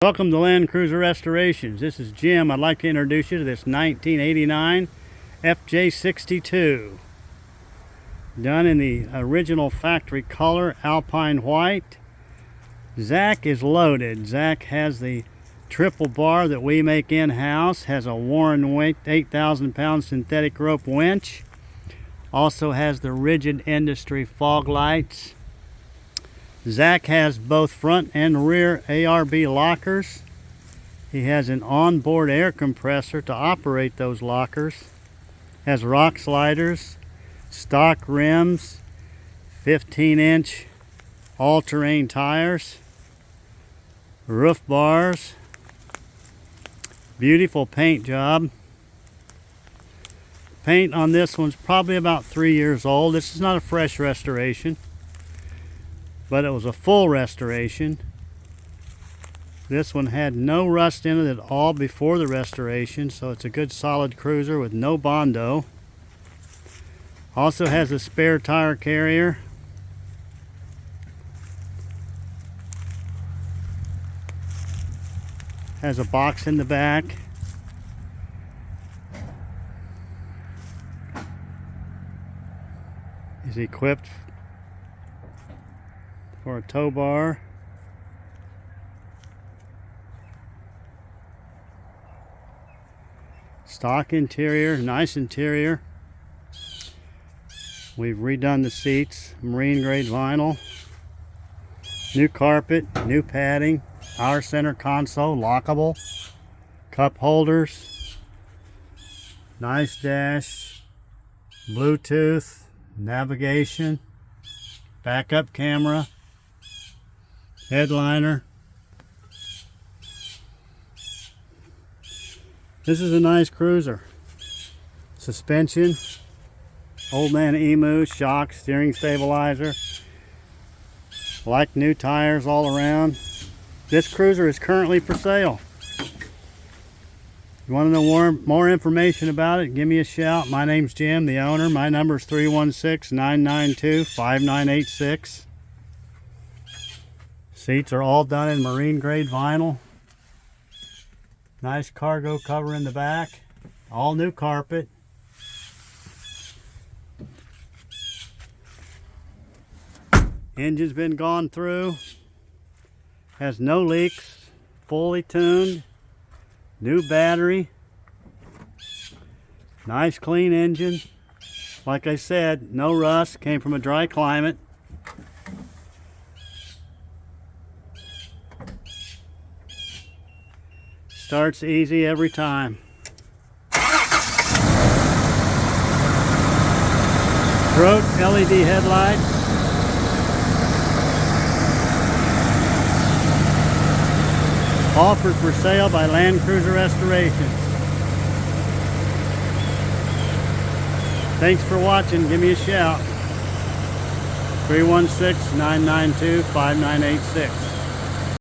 Welcome to Land Cruiser Restorations. This is Jim. I'd like to introduce you to this 1989 FJ62. Done in the original factory color, Alpine White. Zach is loaded. Zach has the triple bar that we make in-house. Has a Warren weight 8,000 pound synthetic rope winch. Also has the Rigid Industry fog lights. Zach has both front and rear ARB lockers. He has an onboard air compressor to operate those lockers. Has rock sliders, stock rims, 15-inch all-terrain tires, roof bars, beautiful paint job. Paint on this one's probably about 3 years old. This is not a fresh restoration, but it was a full restoration. This one had no rust in it at all before the restoration, so it's a good solid cruiser with no Bondo. Also has a spare tire carrier. Has a box in the back. Is equipped for a tow bar. Stock interior, nice interior. We've redone the seats, marine grade vinyl. New carpet, new padding, power center console, lockable, cup holders, nice dash, Bluetooth, navigation, backup camera, headliner. This is a nice cruiser. Suspension, old man emu, shock, steering stabilizer. Like new tires all around. This cruiser is currently for sale. You want to know more information about it, give me a shout. My name's Jim, the owner. My number is 316-992-5986. Seats are all done in marine grade vinyl. Nice cargo cover in the back. All new carpet. Engine's been gone through. Has no leaks. Fully tuned. New battery. Nice clean engine. Like I said, no rust. Came from a dry climate. Starts easy every time. Throat LED headlights. Offered for sale by Land Cruiser Restorations. Thanks for watching. Give me a shout. 316-992-5986.